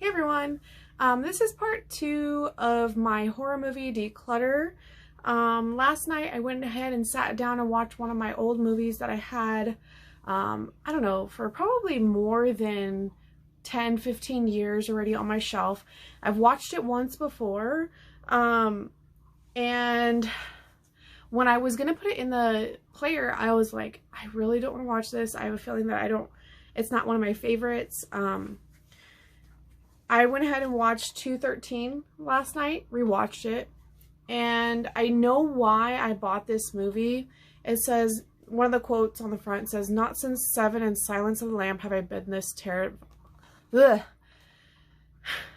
Hey everyone, this is part 2 of my horror movie Declutter. Last night I went ahead and sat down and watched one of my old movies that I had, I don't know, for probably more than 10-15 years already on my shelf. I've watched it once before, and when I was gonna put it in the player, I was like, I really don't want to watch this. I have a feeling that it's not one of my favorites. I went ahead and watched 213 last night, rewatched it, and I know why I bought this movie. It says, one of the quotes on the front says, "Not since Seven and Silence of the Lamb have I been this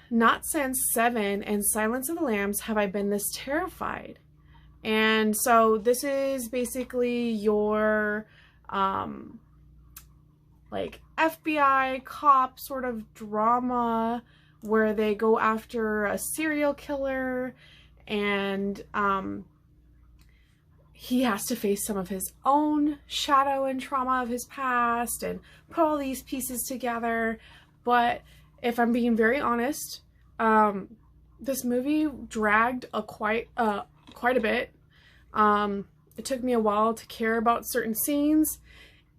Not since Seven and Silence of the Lambs have I been this terrified." And so this is basically your like FBI cop sort of drama where they go after a serial killer, and he has to face some of his own shadow and trauma of his past and put all these pieces together. But if I'm being very honest, this movie dragged quite a bit. It took me a while to care about certain scenes,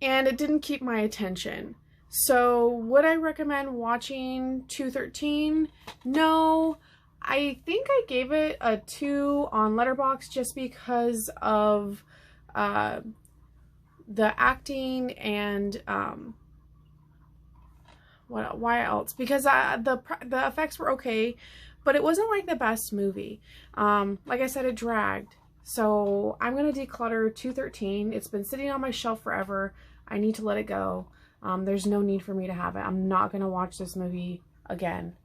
and it didn't keep my attention. So would I recommend watching 213? No. I think I gave it a 2 on Letterboxd just because of the acting and why else? Because the effects were okay, but it wasn't like the best movie. Like I said, it dragged. So I'm gonna declutter 213. It's been sitting on my shelf forever. I need to let it go. There's no need for me to have it. I'm not gonna watch this movie again.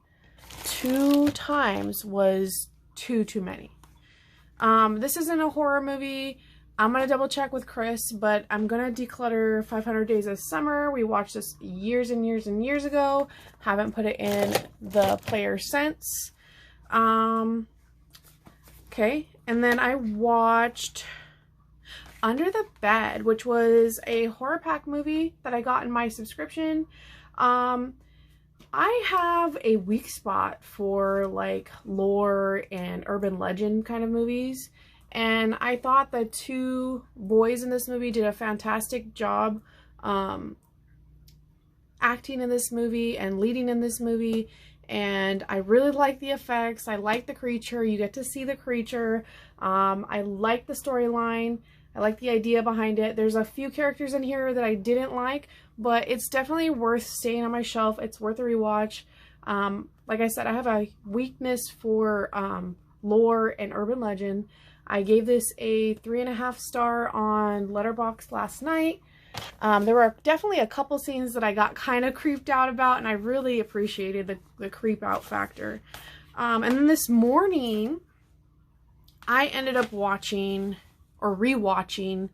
2 times was too many. This isn't a horror movie. I'm gonna double check with Chris, but I'm gonna declutter 500 Days of Summer. We watched this years and years and years ago. Haven't put it in the player since. Okay, and then I watched Under the Bed, which was a horror pack movie that I got in my subscription. I have a weak spot for like lore and urban legend kind of movies, and I thought the 2 boys in this movie did a fantastic job acting in this movie and leading in this movie. And I really like the effects. I like the creature. You get to see the creature. I like the storyline. I like the idea behind it. There's a few characters in here that I didn't like, but it's definitely worth staying on my shelf. It's worth a rewatch. Like I said, I have a weakness for lore and urban legend. I gave this a 3.5 star on Letterboxd last night. There were definitely a couple scenes that I got kind of creeped out about, and I really appreciated the creep out factor. And then this morning, I ended up watching or rewatching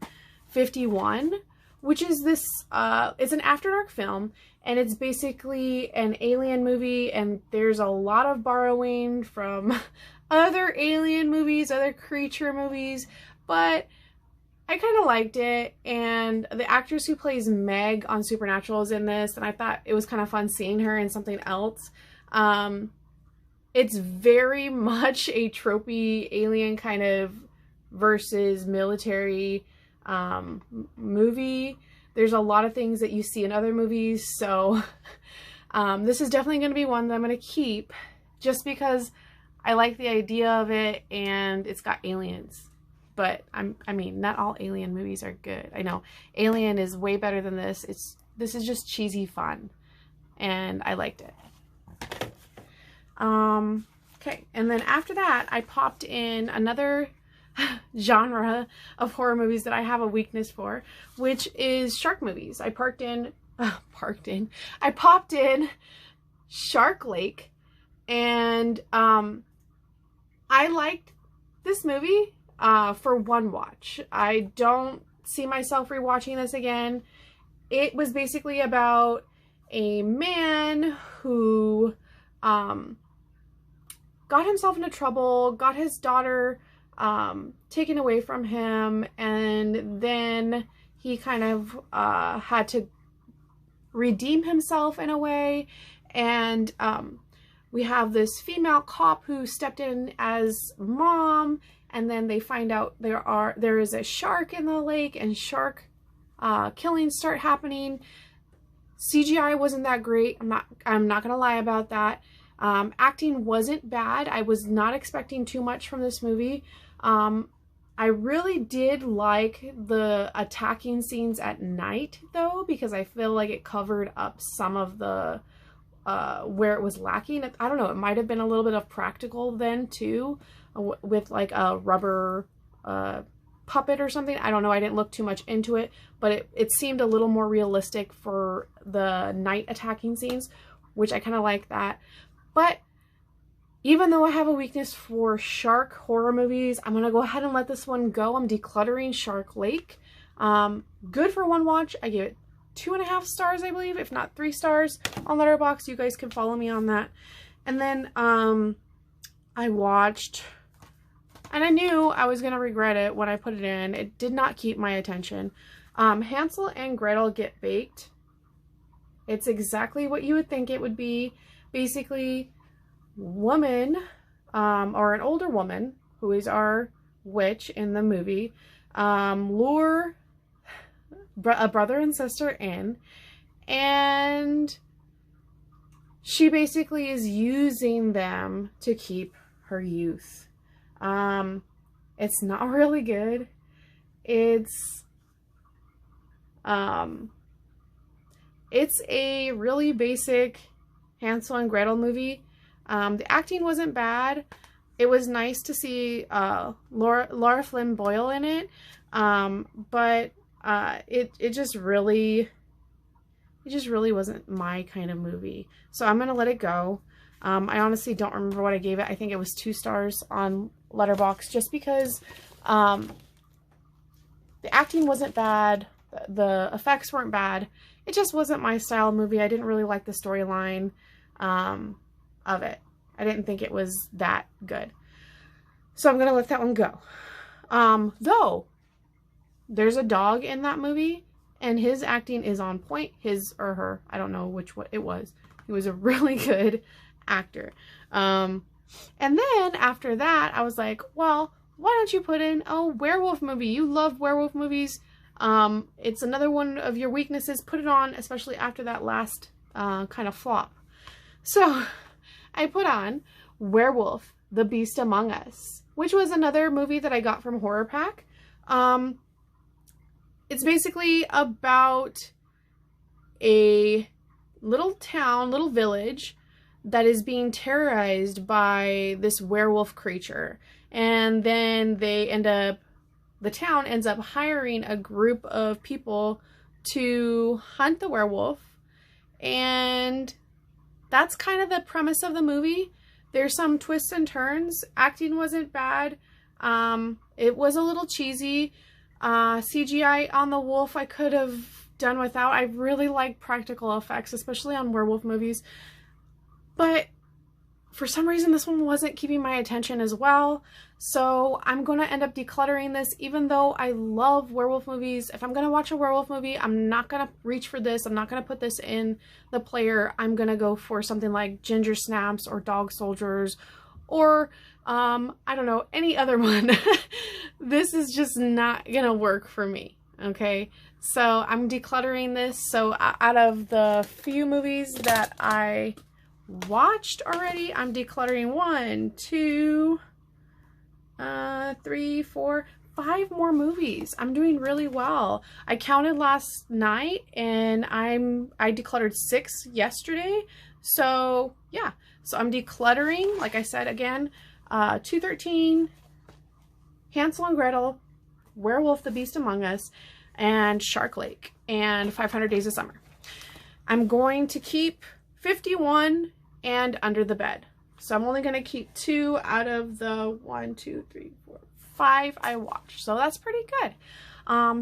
51, which is this, it's an After Dark film, and it's basically an alien movie, and there's a lot of borrowing from other alien movies, other creature movies, but I kind of liked it. And the actress who plays Meg on Supernatural is in this, and I thought it was kind of fun seeing her in something else. It's very much a tropey alien kind of versus military movie. There's a lot of things that you see in other movies, so this is definitely going to be one that I'm going to keep just because I like the idea of it, and it's got aliens. But I mean, not all alien movies are good. I know Alien is way better than this. This is just cheesy fun, and I liked it. Okay, and then after that, I popped in another genre of horror movies that I have a weakness for, which is shark movies. I popped in Shark Lake, and I liked this movie for one watch. I don't see myself rewatching this again. It was basically about a man who got himself into trouble, got his daughter taken away from him, and then he kind of had to redeem himself in a way. And we have this female cop who stepped in as mom, and then they find out there is a shark in the lake, and shark killings start happening. CGI wasn't that great. I'm not gonna lie about that. Acting wasn't bad. I was not expecting too much from this movie. I really did like the attacking scenes at night though, because I feel like it covered up some of the where it was lacking. I don't know, it might have been a little bit of practical then too, with like a rubber puppet or something. I don't know, I didn't look too much into it, but it seemed a little more realistic for the night attacking scenes, which I kind of like that. But even though I have a weakness for shark horror movies, I'm going to go ahead and let this one go. I'm decluttering Shark Lake. Good for one watch. I give it 2.5 stars, I believe, if not 3 stars on Letterboxd. You guys can follow me on that. And then I watched, and I knew I was going to regret it when I put it in. It did not keep my attention. Hansel and Gretel Get Baked. It's exactly what you would think it would be. Basically, woman, or an older woman, who is our witch in the movie, lure a brother and sister in, and she basically is using them to keep her youth. It's not really good. It's a really basic Hansel and Gretel movie. The acting wasn't bad. It was nice to see Laura Flynn Boyle in it, but it just really wasn't my kind of movie. So I'm gonna let it go. I honestly don't remember what I gave it. I think it was 2 stars on Letterboxd, just because the acting wasn't bad, the effects weren't bad. It just wasn't my style of movie. I didn't really like the storyline of it. I didn't think it was that good. So I'm gonna let that one go. Though there's a dog in that movie, and his acting is on point. His or her, I don't know which one it was. He was a really good actor. And then after that, I was like, well, why don't you put in a werewolf movie? You love werewolf movies. It's another one of your weaknesses. Put it on, especially after that last kind of flop. So I put on Werewolf, the Beast Among Us, which was another movie that I got from Horror Pack. It's basically about a little town, little village that is being terrorized by this werewolf creature. And then the town ends up hiring a group of people to hunt the werewolf. And that's kind of the premise of the movie. There's some twists and turns. Acting wasn't bad. It was a little cheesy. CGI on the wolf I could have done without. I really like practical effects, especially on werewolf movies. But for some reason, this one wasn't keeping my attention as well. So I'm going to end up decluttering this, even though I love werewolf movies. If I'm going to watch a werewolf movie, I'm not going to reach for this. I'm not going to put this in the player. I'm going to go for something like Ginger Snaps or Dog Soldiers, or I don't know, any other one. This is just not going to work for me. Okay. So I'm decluttering this. So out of the few movies that I watched already, I'm decluttering 1, 2, 3, 4, 5 more movies. I'm doing really well. I counted last night, and I decluttered 6 yesterday. So yeah, so I'm decluttering, like I said again, 213, Hansel and Gretel, Werewolf, the Beast Among Us, and Shark Lake, and 500 Days of Summer. I'm going to keep 51 and Under the Bed. So I'm only going to keep 2 out of the 1, 2, 3, 4, 5 I watched. So that's pretty good.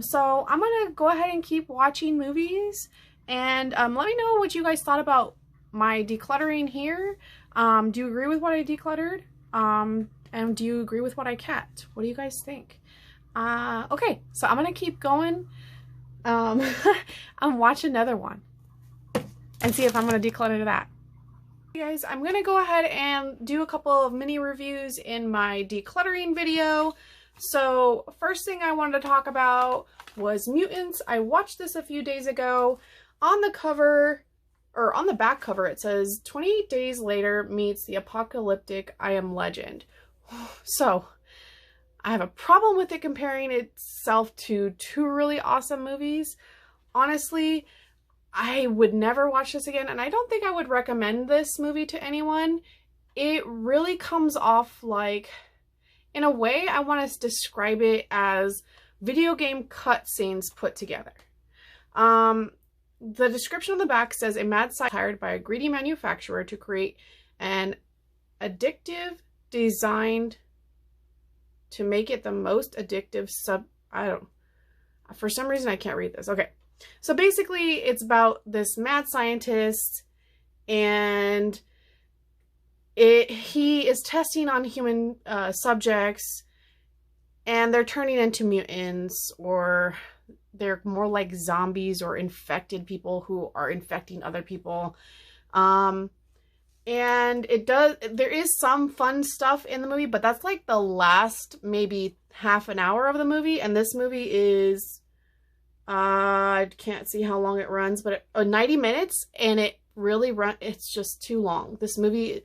So I'm going to go ahead and keep watching movies, and let me know what you guys thought about my decluttering here. Do you agree with what I decluttered? And do you agree with what I kept? What do you guys think? Okay, so I'm going to keep going and watch another one and see if I'm going to declutter that. Hey guys, I'm gonna go ahead and do a couple of mini reviews in my decluttering video. So first thing I wanted to talk about was Mutants. I watched this a few days ago. On the cover, or on the back cover, it says 28 days later meets the apocalyptic I Am Legend. So I have a problem with it comparing itself to two really awesome movies. Honestly, I would never watch this again, and I don't think I would recommend this movie to anyone. It really comes off like, in a way, I want to describe it as video game cutscenes put together. The description on the back says, a mad scientist hired by a greedy manufacturer to create an addictive designed to make it the most addictive for some reason I can't read this. Okay. So basically it's about this mad scientist, and he is testing on human subjects, and they're turning into mutants, or they're more like zombies or infected people who are infecting other people. And there is some fun stuff in the movie, but that's like the last maybe half an hour of the movie. And this movie is, I can't see how long it runs, but 90 minutes, and it's just too long. This movie,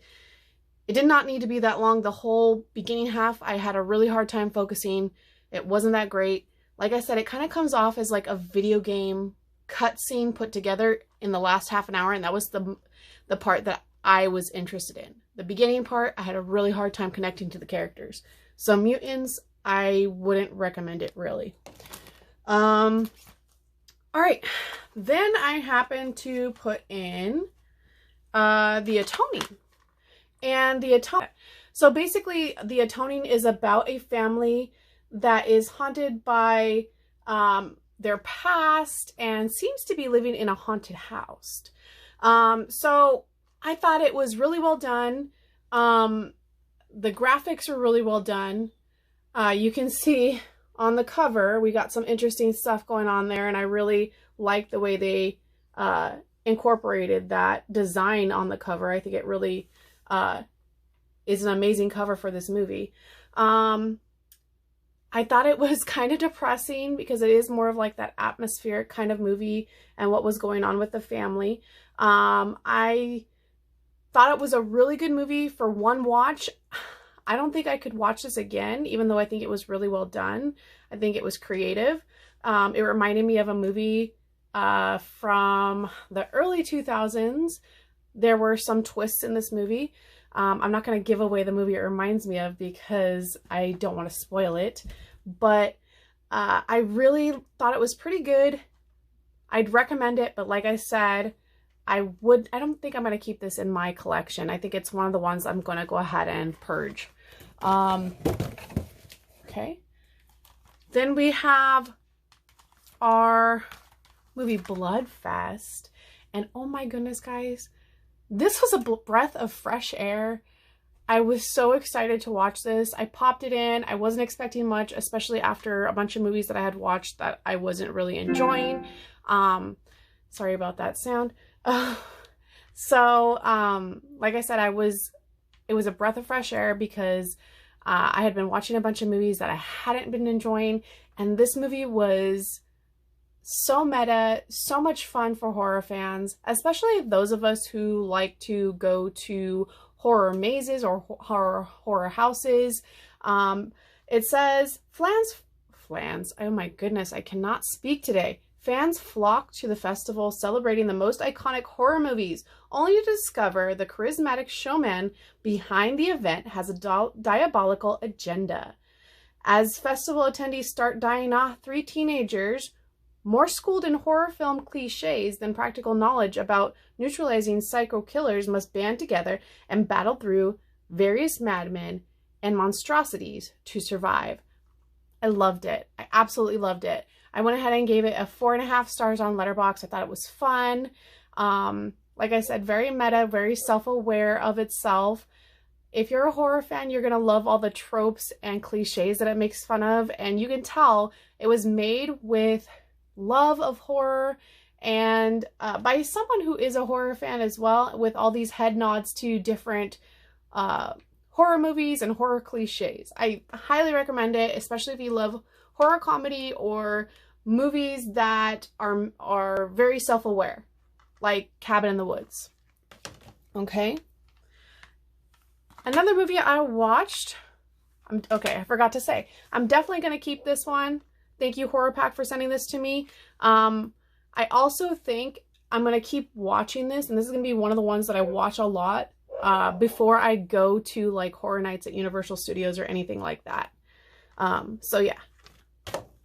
it did not need to be that long. The whole beginning half, I had a really hard time focusing. It wasn't that great. Like I said, it kind of comes off as like a video game cutscene put together in the last half an hour, and that was the part that I was interested in. The beginning part, I had a really hard time connecting to the characters. So Mutants, I wouldn't recommend it really. All right, then I happened to put in The Atoning. And The Atoning. So basically, The Atoning is about a family that is haunted by their past and seems to be living in a haunted house. So I thought it was really well done. The graphics are really well done. You can see on the cover, we got some interesting stuff going on there, and I really like the way they incorporated that design on the cover. I think it really is an amazing cover for this movie. I thought it was kind of depressing because it is more of like that atmospheric kind of movie and what was going on with the family. I thought it was a really good movie for one watch. I don't think I could watch this again, even though I think it was really well done. I think it was creative. It reminded me of a movie from the early 2000s. There were some twists in this movie. I'm not going to give away the movie it reminds me of because I don't want to spoil it. But I really thought it was pretty good. I'd recommend it, but like I said, I don't think I'm going to keep this in my collection. I think it's one of the ones I'm going to go ahead and purge. Okay. Then we have our movie Bloodfest. And oh my goodness, guys, this was a breath of fresh air. I was so excited to watch this. I popped it in. I wasn't expecting much, especially after a bunch of movies that I had watched that I wasn't really enjoying. Sorry about that sound. Like I said, it was a breath of fresh air because I had been watching a bunch of movies that I hadn't been enjoying, and this movie was so meta, so much fun for horror fans, especially those of us who like to go to horror mazes or horror houses. It says, oh my goodness, I cannot speak today. Fans flock to the festival celebrating the most iconic horror movies, only to discover the charismatic showman behind the event has a diabolical agenda. As festival attendees start dying off, three teenagers, more schooled in horror film cliches than practical knowledge about neutralizing psycho killers, must band together and battle through various madmen and monstrosities to survive. I loved it. I absolutely loved it. I went ahead and gave it a 4.5 stars on Letterboxd. I thought it was fun. Like I said, very meta, very self-aware of itself. If you're a horror fan, you're going to love all the tropes and cliches that it makes fun of. And you can tell it was made with love of horror and by someone who is a horror fan as well, with all these head nods to different horror movies and horror cliches. I highly recommend it, especially if you love horror comedy or movies that are very self-aware, like Cabin in the Woods. Okay. Another movie I watched, okay, I forgot to say, I'm definitely going to keep this one. Thank you, Horror Pack, for sending this to me. I also think I'm going to keep watching this, and this is going to be one of the ones that I watch a lot before I go to like horror nights at Universal Studios or anything like that. So yeah,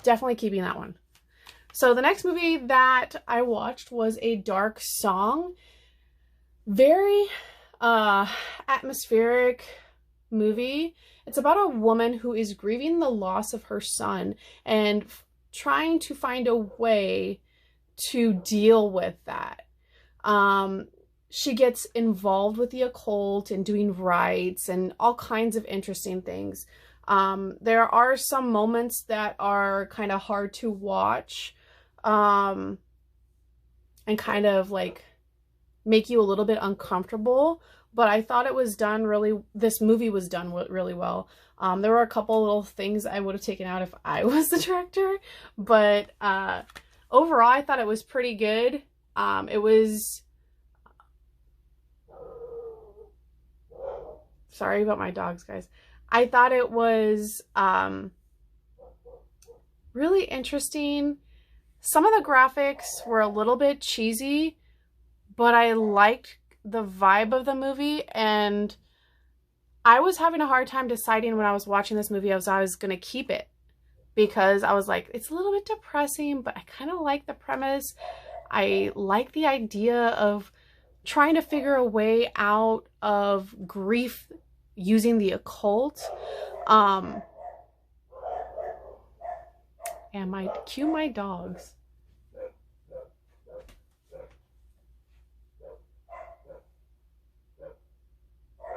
definitely keeping that one. So the next movie that I watched was A Dark Song. Very atmospheric movie. It's about a woman who is grieving the loss of her son and trying to find a way to deal with that. She gets involved with the occult and doing rites and all kinds of interesting things. There are some moments that are kind of hard to watch and kind of like make you a little bit uncomfortable, but I thought it was done this movie was done really well. There were a couple little things I would have taken out if I was the director, but overall I thought it was pretty good. It was, sorry about my dogs, guys. I thought it was really interesting. Some of the graphics were a little bit cheesy, but I liked the vibe of the movie, and I was having a hard time deciding when I was watching this movie if I was going to keep it, because I was like, it's a little bit depressing, but I kind of like the premise. I like the idea of trying to figure a way out of grief using the occult. And cue my dogs.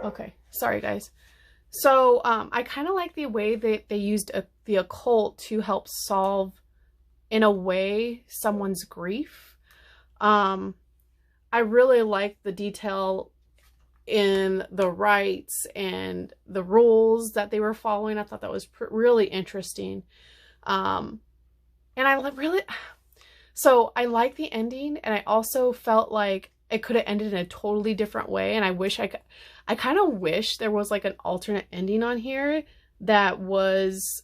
Okay, sorry guys. So I kind of like the way that they used the occult to help solve, in a way, someone's grief. I really like the detail in the rites and the rules that they were following. I thought that was really interesting. And I like the ending, and I also felt like it could have ended in a totally different way, and I kind of wish there was like an alternate ending on here that was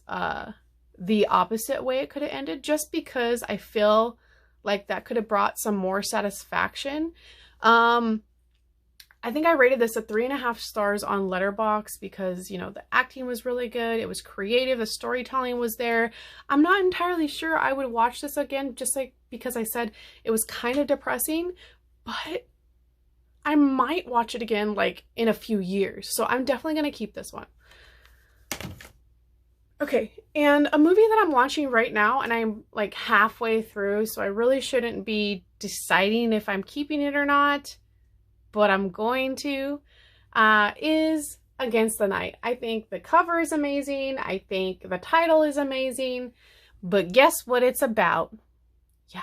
the opposite way it could have ended, just because I feel like that could have brought some more satisfaction. I think I rated this at 3.5 stars on Letterboxd because, you know, the acting was really good. It was creative. The storytelling was there. I'm not entirely sure I would watch this again, just like because I said it was kind of depressing, but I might watch it again like in a few years. So I'm definitely going to keep this one. Okay, and a movie that I'm watching right now, and I'm like halfway through, so I really shouldn't be deciding if I'm keeping it or not, but I'm going to, is Against the Night. I think the cover is amazing. I think the title is amazing. But guess what it's about? Yeah,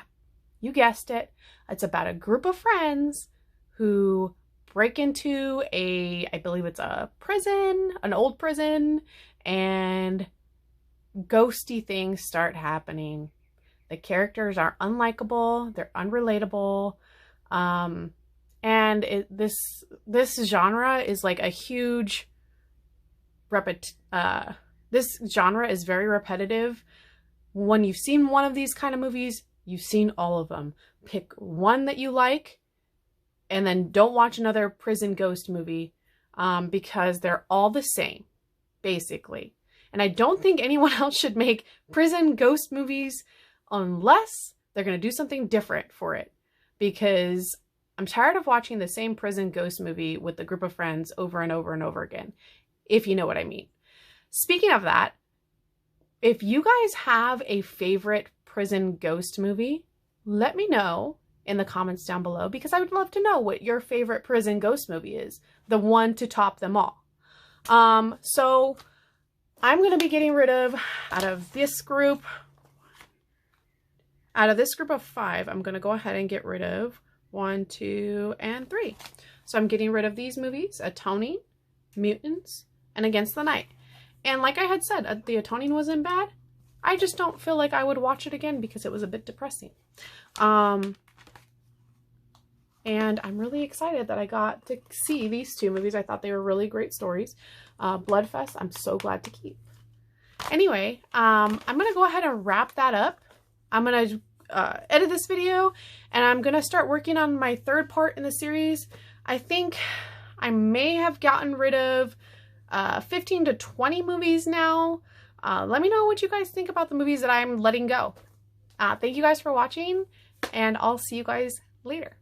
you guessed it. It's about a group of friends who break into I believe it's a prison, an old prison, and ghosty things start happening. The characters are unlikable. They're unrelatable. And this genre is like a huge this genre is very repetitive. When you've seen one of these kind of movies, you've seen all of them. Pick one that you like, and then don't watch another prison ghost movie, because they're all the same, basically. And I don't think anyone else should make prison ghost movies unless they're going to do something different for it, because I'm tired of watching the same prison ghost movie with a group of friends over and over and over again, if you know what I mean. Speaking of that, if you guys have a favorite prison ghost movie, let me know in the comments down below, because I would love to know what your favorite prison ghost movie is, the one to top them all. So I'm going to be getting rid of, out of this group, Out of this group of 5, I'm going to go ahead and get rid of 1, 2, and 3. So I'm getting rid of these movies, Atoning, Mutants, and Against the Night. And like I had said, the Atoning wasn't bad. I just don't feel like I would watch it again because it was a bit depressing. And I'm really excited that I got to see these 2 movies. I thought they were really great stories. Bloodfest, I'm so glad to keep. Anyway, I'm going to go ahead and wrap that up. I'm going to edit this video, and I'm going to start working on my 3rd part in the series. I think I may have gotten rid of 15 to 20 movies now. Let me know what you guys think about the movies that I'm letting go. Thank you guys for watching, and I'll see you guys later.